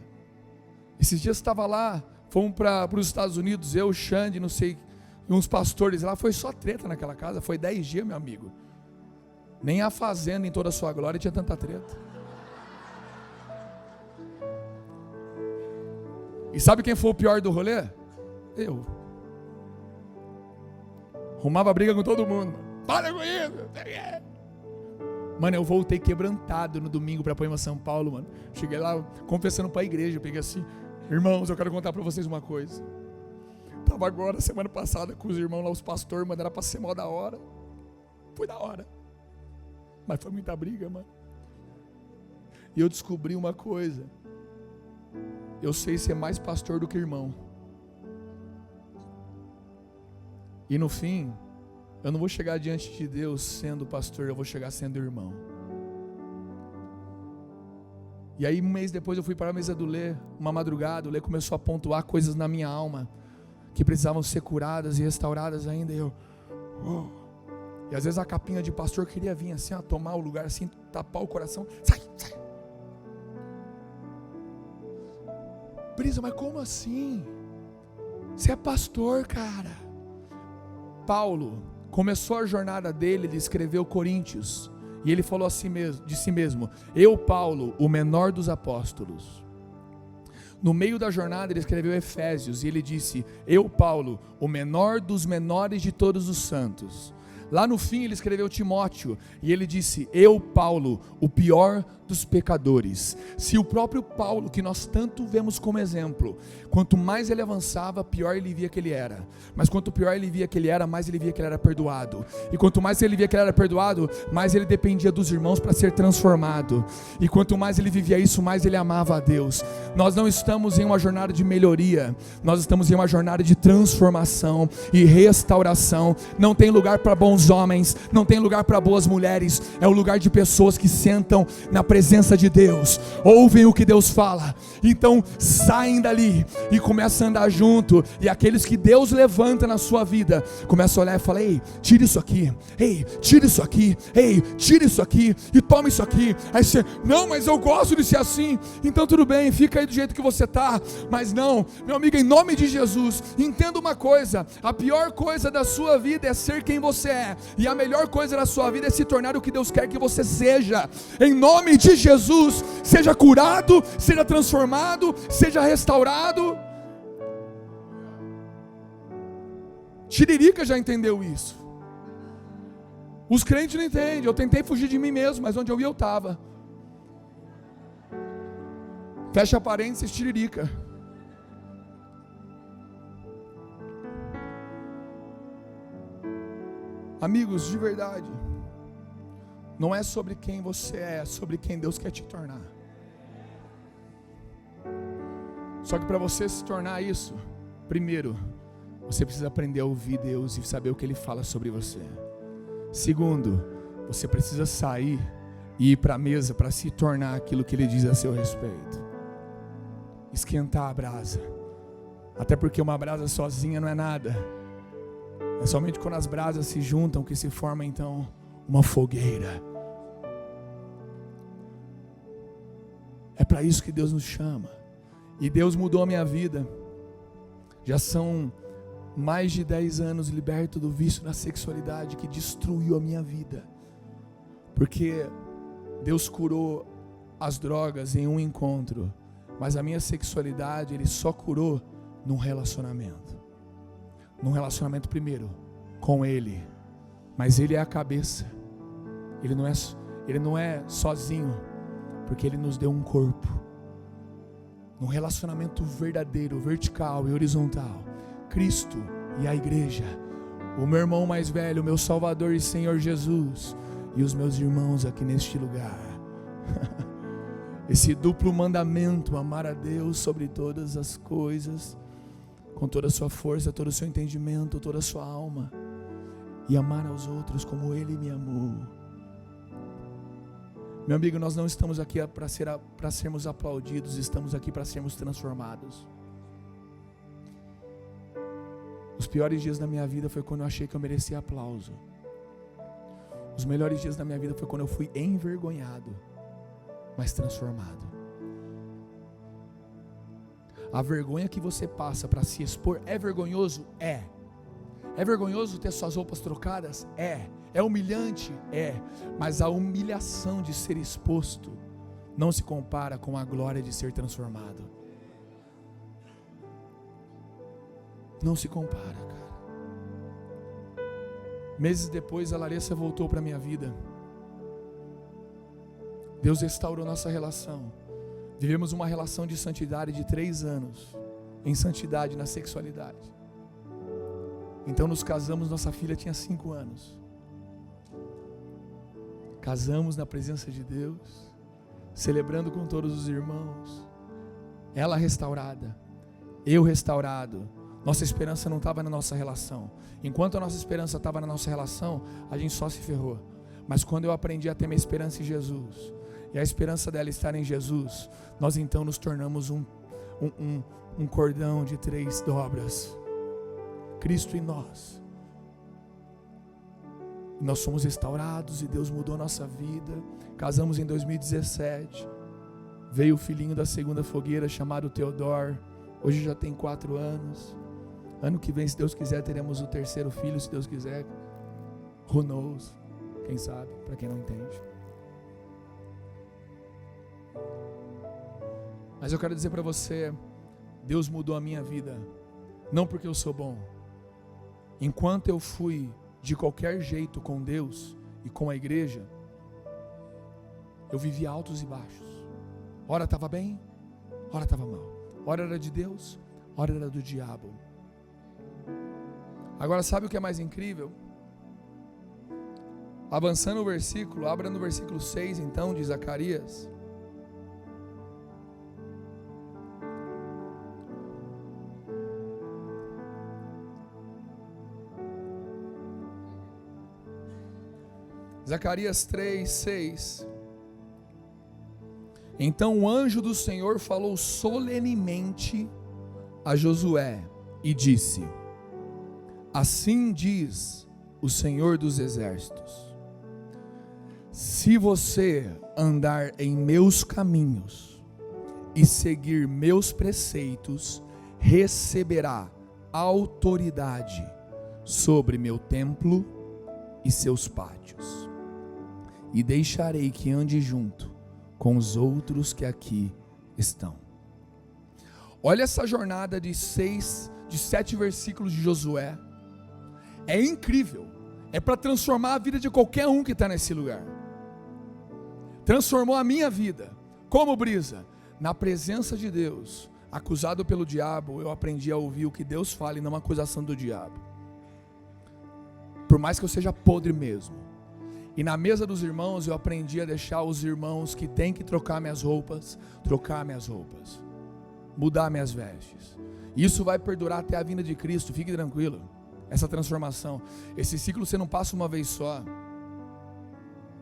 Esses dias estava lá, fomos para os Estados Unidos, eu, Xande, não sei, e uns pastores lá, foi só treta naquela casa, foi 10 dias, meu amigo. Nem a fazenda em toda a sua glória tinha tanta treta. E sabe quem foi o pior do rolê? Eu. Arrumava briga com todo mundo. Para com isso. Mano, eu voltei quebrantado no domingo para Poema São Paulo, mano. Cheguei lá confessando para a igreja. Peguei assim, irmãos, eu quero contar para vocês uma coisa. Tava agora, semana passada, com os irmãos lá, os pastores, mandaram para ser mó da hora. Foi da hora. Mas foi muita briga, mano. E eu descobri uma coisa. Eu sei ser mais pastor do que irmão. E no fim, eu não vou chegar diante de Deus sendo pastor, eu vou chegar sendo irmão. E aí 1 mês depois eu fui para a mesa do Lê, uma madrugada, o Lê começou a pontuar coisas na minha alma, que precisavam ser curadas e restauradas ainda, e eu... E às vezes a capinha de pastor queria vir assim, tomar o lugar assim, tapar o coração, sai! Brisa, mas como assim? Você é pastor, cara. Paulo começou a jornada dele, ele escreveu Coríntios, e ele falou assim mesmo, de si mesmo, eu, Paulo, o menor dos apóstolos. No meio da jornada ele escreveu Efésios, e ele disse, eu, Paulo, o menor dos menores de todos os santos. Lá no fim ele escreveu Timóteo, e ele disse, eu, Paulo, o pior dos pecadores. Se o próprio Paulo, que nós tanto vemos como exemplo, quanto mais ele avançava, pior ele via que ele era. Mas quanto pior ele via que ele era, mais ele via que ele era perdoado. E quanto mais ele via que ele era perdoado, mais ele dependia dos irmãos para ser transformado. E quanto mais ele vivia isso, mais ele amava a Deus. Nós não estamos em uma jornada de melhoria, nós estamos em uma jornada de transformação e restauração. Não tem lugar para bons bons homens, não tem lugar para boas mulheres. É o lugar de pessoas que sentam na presença de Deus, ouvem o que Deus fala, então saem dali e começam a andar junto. E aqueles que Deus levanta na sua vida começam a olhar e falar: ei, tira isso aqui, ei, tira isso aqui, ei, tira isso aqui e toma isso aqui. Aí você: não, mas eu gosto de ser assim. Então tudo bem, fica aí do jeito que você está. Mas não, meu amigo, em nome de Jesus, entenda uma coisa: a pior coisa da sua vida é ser quem você é, e a melhor coisa da sua vida é se tornar o que Deus quer que você seja. Em nome de Jesus, seja curado, seja transformado, seja restaurado. Tiririca já entendeu isso. Os crentes não entendem. Eu tentei fugir de mim mesmo, mas onde eu ia eu estava. Fecha parênteses, Tiririca. Amigos, de verdade, não é sobre quem você é sobre quem Deus quer te tornar. Só que para você se tornar isso, primeiro, você precisa aprender a ouvir Deus e saber o que Ele fala sobre você. Segundo, você precisa sair e ir para a mesa para se tornar aquilo que Ele diz a seu respeito. Esquentar a brasa. Até porque uma brasa sozinha não é nada. É somente quando as brasas se juntam que se forma então uma fogueira. É para isso que Deus nos chama. E Deus mudou a minha vida. Já são mais de 10 anos liberto do vício da sexualidade que destruiu a minha vida. Porque Deus curou as drogas em um encontro, mas a minha sexualidade Ele só curou num relacionamento. Num relacionamento primeiro com Ele, mas Ele é a cabeça. Ele não é sozinho, porque Ele nos deu um corpo. Num relacionamento verdadeiro, vertical e horizontal, Cristo e a igreja, o meu irmão mais velho, o meu Salvador e Senhor Jesus, e os meus irmãos aqui neste lugar. Esse duplo mandamento: amar a Deus sobre todas as coisas, com toda a sua força, todo o seu entendimento, toda a sua alma, e amar aos outros como Ele me amou. Meu amigo, nós não estamos aqui para sermos aplaudidos, estamos aqui para sermos transformados. Os piores dias da minha vida foi quando eu achei que eu merecia aplauso. Os melhores dias da minha vida foi quando eu fui envergonhado, mas transformado. A vergonha que você passa para se expor é vergonhoso? É. É vergonhoso ter suas roupas trocadas? É. É humilhante? É. Mas a humilhação de ser exposto não se compara com a glória de ser transformado. Não se compara, cara. Meses depois a Larissa voltou para a minha vida. Deus restaurou nossa relação. Vivemos uma relação de santidade de 3 anos, em santidade na sexualidade. Então nos casamos, nossa filha tinha 5 anos. Casamos na presença de Deus, celebrando com todos os irmãos. Ela restaurada, eu restaurado. Nossa esperança não estava na nossa relação. Enquanto a nossa esperança estava na nossa relação, a gente só se ferrou. Mas quando eu aprendi a ter minha esperança em Jesus, e a esperança dela estar em Jesus, nós então nos tornamos um cordão de 3 dobras. Cristo em nós. Nós somos restaurados e Deus mudou a nossa vida. Casamos em 2017. Veio o filhinho da segunda fogueira chamado Teodoro. Hoje já tem 4 anos. Ano que vem, se Deus quiser, teremos o 3º filho, se Deus quiser. Who knows? Quem sabe, para quem não entende. Mas eu quero dizer para você, Deus mudou a minha vida, não porque eu sou bom. Enquanto eu fui de qualquer jeito com Deus e com a igreja, eu vivi altos e baixos. Ora estava bem, ora estava mal. Ora era de Deus, ora era do diabo. Agora sabe o que é mais incrível? Avançando o versículo, abra no versículo 6 então de Zacarias. Zacarias 3:6. Então o anjo do Senhor falou solenemente a Josué e disse: assim diz o Senhor dos Exércitos: se você andar em meus caminhos e seguir meus preceitos, receberá autoridade sobre meu templo e seus pátios, e deixarei que ande junto com os outros que aqui estão. Olha essa jornada de 7 versículos de Josué. É incrível. É para transformar a vida de qualquer um que está nesse lugar. Transformou a minha vida. Como, Brisa? Na presença de Deus, acusado pelo diabo, eu aprendi a ouvir o que Deus fala e não a acusação do diabo. Por mais que eu seja podre mesmo. E na mesa dos irmãos eu aprendi a deixar os irmãos que têm que trocar minhas roupas, mudar minhas vestes. Isso vai perdurar até a vinda de Cristo, fique tranquilo. Essa transformação, esse ciclo você não passa uma vez só.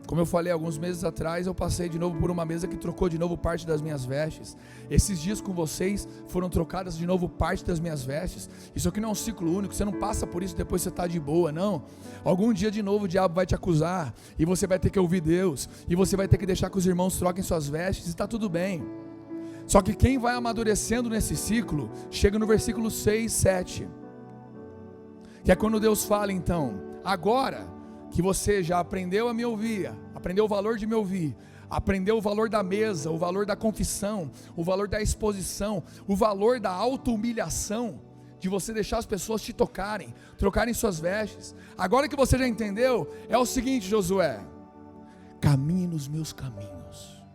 Como eu falei alguns meses atrás, eu passei de novo por uma mesa que trocou de novo parte das minhas vestes. Esses dias com vocês foram trocadas de novo parte das minhas vestes. Isso aqui não é um ciclo único, você não passa por isso depois você está de boa, não. Algum dia de novo o diabo vai te acusar, e você vai ter que ouvir Deus, e você vai ter que deixar que os irmãos troquem suas vestes, e está tudo bem. Só que quem vai amadurecendo nesse ciclo, chega no versículo 6, 7, que é quando Deus fala então: agora que você já aprendeu a me ouvir, aprendeu o valor de me ouvir, aprendeu o valor da mesa, o valor da confissão, o valor da exposição, o valor da auto-humilhação, de você deixar as pessoas te tocarem, trocarem suas vestes. Agora que você já entendeu, é o seguinte, Josué: caminhe nos meus caminhos,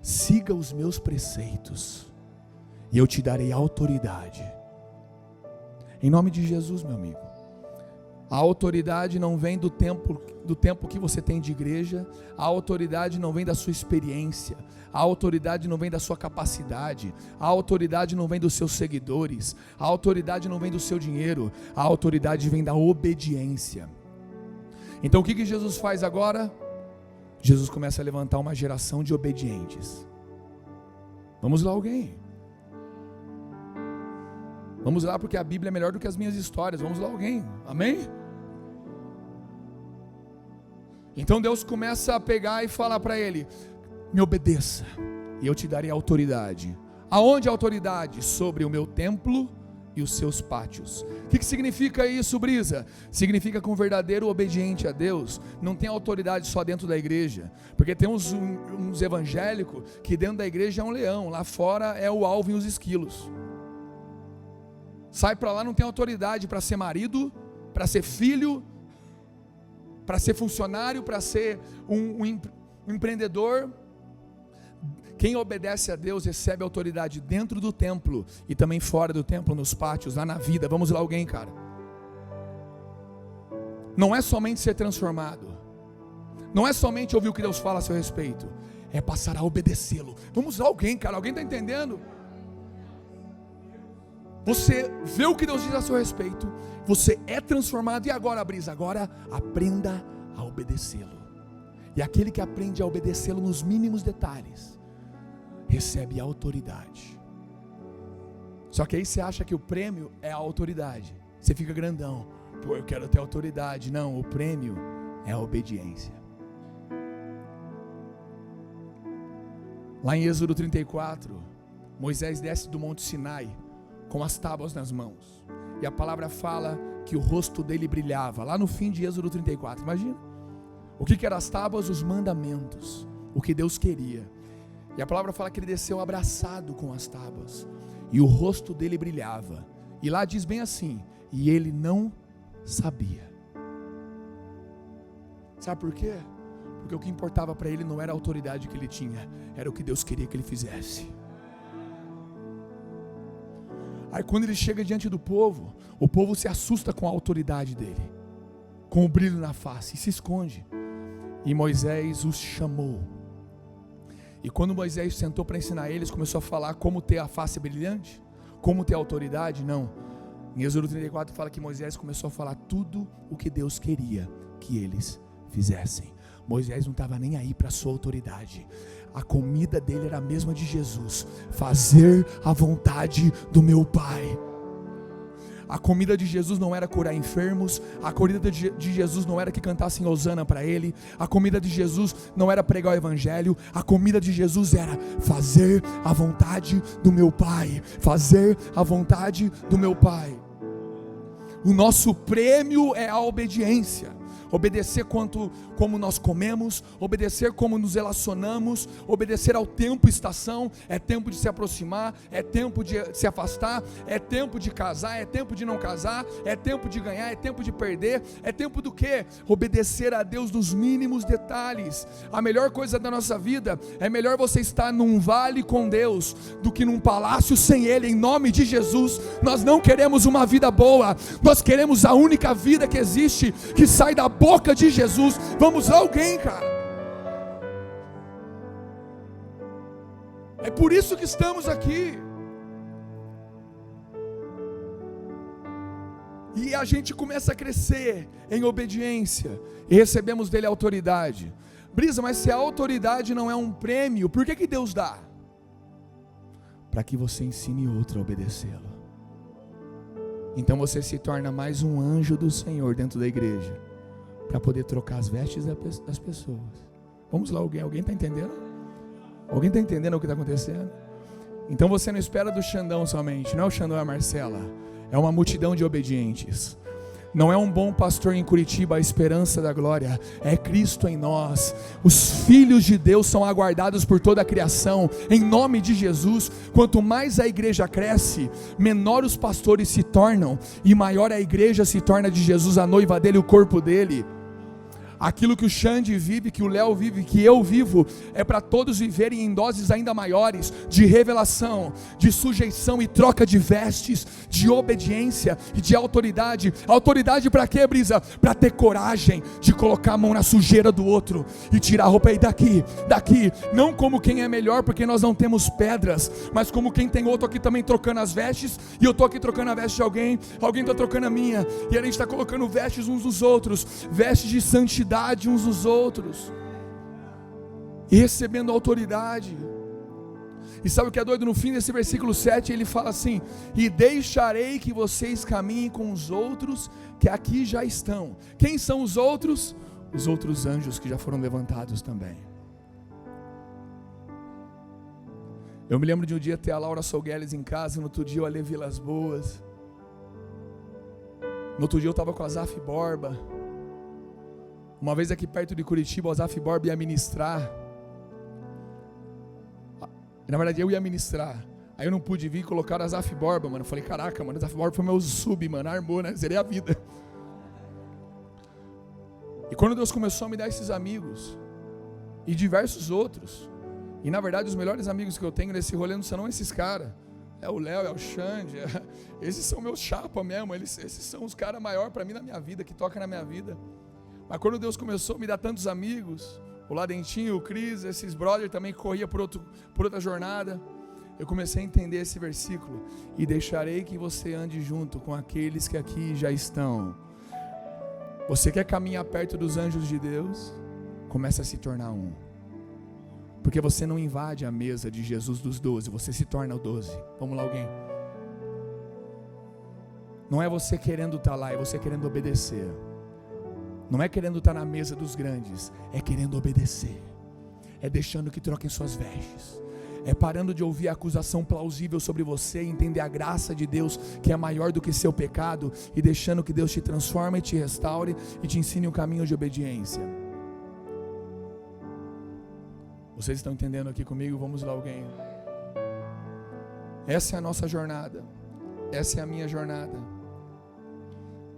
siga os meus preceitos, e eu te darei autoridade. Em nome de Jesus, meu amigo. A autoridade não vem do tempo que você tem de igreja. A autoridade não vem da sua experiência. A autoridade não vem da sua capacidade. A autoridade não vem dos seus seguidores. A autoridade não vem do seu dinheiro. A autoridade vem da obediência. Então o que Jesus faz agora? Jesus começa a levantar uma geração de obedientes. Vamos lá, alguém. Vamos lá, porque a Bíblia é melhor do que as minhas histórias. Vamos lá, alguém. Amém? Então Deus começa a pegar e falar para ele: me obedeça, e eu te darei autoridade. Aonde a autoridade? Sobre o meu templo e os seus pátios. O que significa isso, Brisa? Significa que um verdadeiro obediente a Deus não tem autoridade só dentro da igreja. Porque tem uns evangélicos que dentro da igreja é um leão, lá fora é o alvo e os esquilos. Sai para lá, não tem autoridade para ser marido, para ser filho, para ser funcionário, para ser um empreendedor. Quem obedece a Deus recebe autoridade dentro do templo e também fora do templo, nos pátios, lá na vida. Vamos lá, alguém, cara. Não é somente ser transformado, não é somente ouvir o que Deus fala a seu respeito, é passar a obedecê-lo. Vamos lá, alguém, cara. Alguém está entendendo? Você vê o que Deus diz a seu respeito, você é transformado. E agora, Brisa? Agora aprenda a obedecê-lo. E aquele que aprende a obedecê-lo nos mínimos detalhes, recebe autoridade. Só que aí você acha que o prêmio é a autoridade. Você fica grandão. Pô, eu quero ter autoridade. Não, o prêmio é a obediência. Lá em Êxodo 34, Moisés desce do Monte Sinai com as tábuas nas mãos, e a palavra fala que o rosto dele brilhava, lá no fim de Êxodo 34, imagina, o que eram as tábuas? Os mandamentos, o que Deus queria, e a palavra fala que ele desceu abraçado com as tábuas, e o rosto dele brilhava, e lá diz bem assim: e ele não sabia. Sabe por quê? Porque o que importava para ele não era a autoridade que ele tinha, era o que Deus queria que ele fizesse. Aí quando ele chega diante do povo, o povo se assusta com a autoridade dele, com o brilho na face, e se esconde. E Moisés os chamou. E quando Moisés sentou para ensinar eles, começou a falar como ter a face brilhante, como ter autoridade. Não, em Êxodo 34 fala que Moisés começou a falar tudo o que Deus queria que eles fizessem. Moisés não estava nem aí para a sua autoridade. A comida dele era a mesma de Jesus: fazer a vontade do meu Pai. A comida de Jesus não era curar enfermos. A comida de Jesus não era que cantassem Hosana para ele. A comida de Jesus não era pregar o evangelho. A comida de Jesus era fazer a vontade do meu Pai. Fazer a vontade do meu Pai. O nosso prêmio é a obediência. Obedecer como nós comemos, obedecer como nos relacionamos, obedecer ao tempo e estação. É tempo de se aproximar, é tempo de se afastar, é tempo de casar, é tempo de não casar, é tempo de ganhar, é tempo de perder, é tempo do quê? Obedecer a Deus nos mínimos detalhes. A melhor coisa da nossa vida, é melhor você estar num vale com Deus do que num palácio sem Ele. Em nome de Jesus, nós não queremos uma vida boa, nós queremos a única vida que existe, que sai da boca de Jesus. Vamos lá, alguém, cara. É por isso que estamos aqui. E a gente começa a crescer em obediência e recebemos dele autoridade. Brisa, mas se a autoridade não é um prêmio, por que Deus dá? Para que você ensine outro a obedecê-lo. Então você se torna mais um anjo do Senhor dentro da igreja, para poder trocar as vestes das pessoas. Vamos lá, alguém está entendendo? Alguém está entendendo o que está acontecendo? Então você não espera do Xandão somente, não é o Xandão e a Marcela, é uma multidão de obedientes. Não é um bom pastor em Curitiba a esperança da glória, é Cristo em nós. Os filhos de Deus são aguardados por toda a criação, em nome de Jesus. Quanto mais a igreja cresce, menor os pastores se tornam, e maior a igreja se torna de Jesus, a noiva dele, o corpo dele. Aquilo que o Xande vive, que o Léo vive, que eu vivo, é para todos viverem em doses ainda maiores, de revelação, de sujeição e troca de vestes, de obediência e de autoridade. Autoridade para quê, Brisa? Para ter coragem de colocar a mão na sujeira do outro e tirar a roupa aí daqui, não como quem é melhor, porque nós não temos pedras, mas como quem tem outro aqui também trocando as vestes, e eu estou aqui trocando a veste de alguém está trocando a minha, e a gente está colocando vestes uns dos outros, vestes de santidade uns dos outros, e recebendo autoridade. E sabe o que é doido? No fim desse versículo 7 ele fala assim: e deixarei que vocês caminhem com os outros que aqui já estão. Quem são os outros? Os outros anjos que já foram levantados também. Eu me lembro de um dia ter a Laura Solgueles em casa, no outro dia o Ale Vilas Boas, no outro dia eu estava com a Zaf Borba. Uma vez aqui perto de Curitiba, o Azaf Borba ia ministrar. Na verdade eu ia ministrar. Aí eu não pude vir e colocar o Azaf Borba, mano. Eu falei, caraca, mano, o Azaf Borba foi meu sub, mano. Armou, né? Zerei a vida. E quando Deus começou a me dar esses amigos, e diversos outros, e na verdade os melhores amigos que eu tenho nesse rolê não são esses caras. É o Léo, é o Xande. Esses são meus chapa mesmo. Esses são os caras maiores pra mim na minha vida, que tocam na minha vida. Mas quando Deus começou a me dar tantos amigos, o Ladentinho, o Cris, esses brothers também que corriam por outra jornada, eu comecei a entender esse versículo: e deixarei que você ande junto com aqueles que aqui já estão. Você quer caminhar perto dos anjos de Deus? Comece a se tornar um. Porque você não invade a mesa de Jesus dos 12, você se torna o 12. Vamos lá, alguém? Não é você querendo estar lá, é você querendo obedecer. Não é querendo estar na mesa dos grandes, é querendo obedecer. É deixando que troquem suas vestes. É parando de ouvir a acusação plausível sobre você, entender a graça de Deus que é maior do que seu pecado, e deixando que Deus te transforme e te restaure e te ensine um caminho de obediência. Vocês estão entendendo aqui comigo? Vamos lá, alguém. Essa é a nossa jornada. Essa é a minha jornada.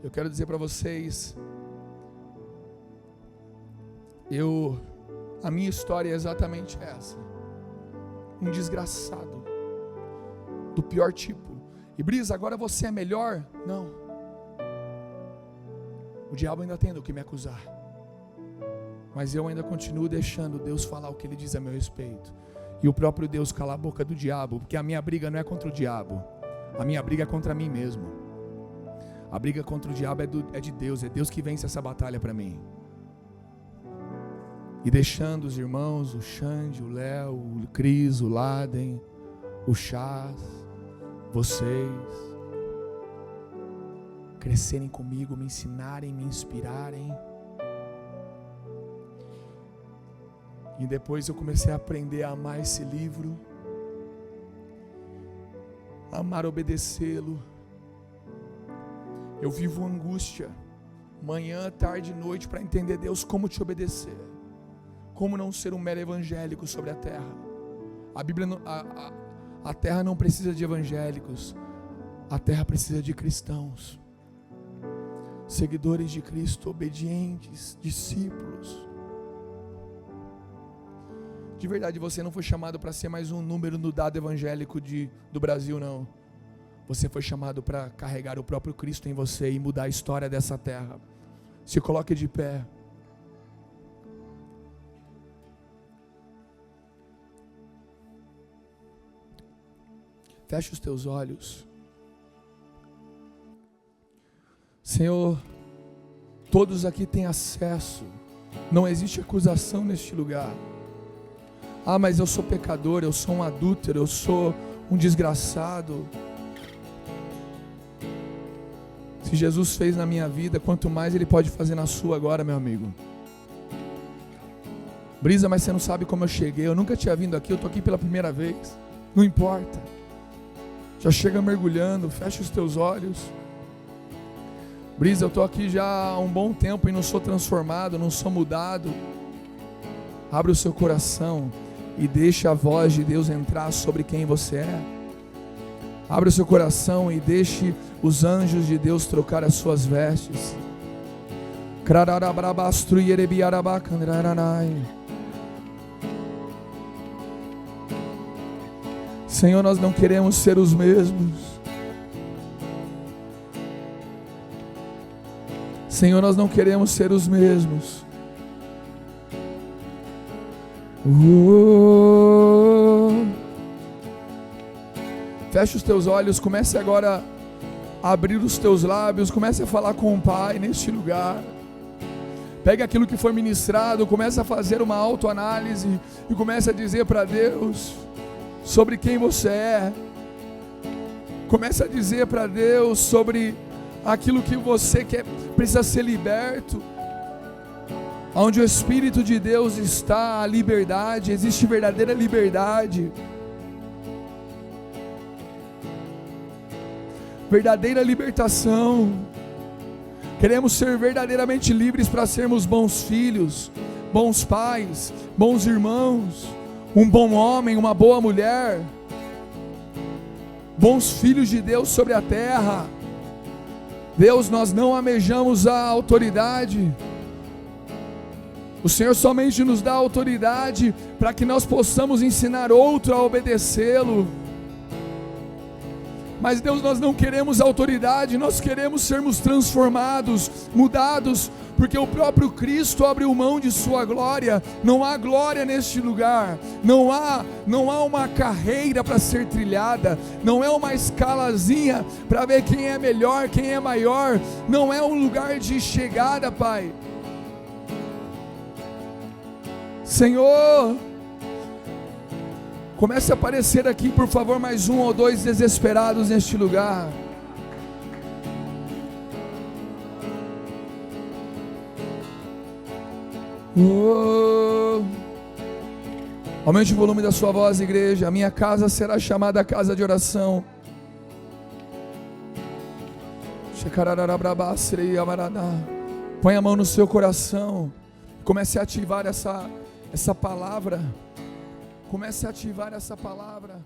Eu quero dizer para vocês, a minha história é exatamente essa. Um desgraçado, do pior tipo. E Brisa, agora você é melhor? Não. O diabo ainda tem do que me acusar, mas eu ainda continuo deixando Deus falar o que Ele diz a meu respeito, e o próprio Deus calar a boca do diabo, porque a minha briga não é contra o diabo, a minha briga é contra mim mesmo. A briga contra o diabo é de Deus, é Deus que vence essa batalha para mim. e deixando os irmãos, o Xande, o Léo, o Cris, o Laden, o Chaz, vocês, crescerem comigo, me ensinarem, me inspirarem. E depois eu comecei a aprender a amar esse livro, amar obedecê-lo. Eu vivo angústia, manhã, tarde e noite, para entender, Deus, como te obedecer, como não ser um mero evangélico sobre a terra. A Bíblia, a terra não precisa de evangélicos, a terra precisa de cristãos, seguidores de Cristo, obedientes, discípulos. De verdade, você não foi chamado para ser mais um número no dado evangélico do Brasil, não. Você foi chamado para carregar o próprio Cristo em você e mudar a história dessa terra. Se coloque de pé. Feche os teus olhos. Senhor, todos aqui têm acesso. Não existe acusação neste lugar. Ah, mas eu sou pecador, eu sou um adúltero, eu sou um desgraçado. Se Jesus fez na minha vida, quanto mais Ele pode fazer na sua agora, meu amigo. Brisa, mas você não sabe como eu cheguei, eu nunca tinha vindo aqui, eu estou aqui pela primeira vez. Não importa. Já chega mergulhando, fecha os teus olhos. Brisa, eu estou aqui já há um bom tempo e não sou transformado, não sou mudado. Abre o seu coração e deixa a voz de Deus entrar sobre quem você é. Abre o seu coração e deixe os anjos de Deus trocar as suas vestes. Senhor, nós não queremos ser os mesmos. Senhor, nós não queremos ser os mesmos. Feche os teus olhos, comece agora a abrir os teus lábios, comece a falar com o Pai neste lugar. Pegue aquilo que foi ministrado, comece a fazer uma autoanálise e comece a dizer para Deus sobre quem você é. Comece a dizer para Deus sobre aquilo que você quer, precisa ser liberto. Onde o Espírito de Deus está, a liberdade, existe verdadeira liberdade. Verdadeira libertação. Queremos ser verdadeiramente livres para sermos bons filhos, bons pais, bons irmãos, um bom homem, uma boa mulher, bons filhos de Deus sobre a terra. Deus, nós não almejamos a autoridade. O Senhor somente nos dá autoridade para que nós possamos ensinar outro a obedecê-lo. Mas Deus, nós não queremos autoridade, nós queremos sermos transformados, mudados, porque o próprio Cristo abriu mão de sua glória. Não há glória neste lugar, não há uma carreira para ser trilhada, não é uma escalazinha para ver quem é melhor, quem é maior, não é um lugar de chegada, Pai. Senhor, comece a aparecer aqui, por favor, mais um ou dois desesperados neste lugar. Aumente o volume da sua voz, igreja. A minha casa será chamada casa de oração. Põe a mão no seu coração. Comece a ativar essa palavra. Comece a ativar essa palavra.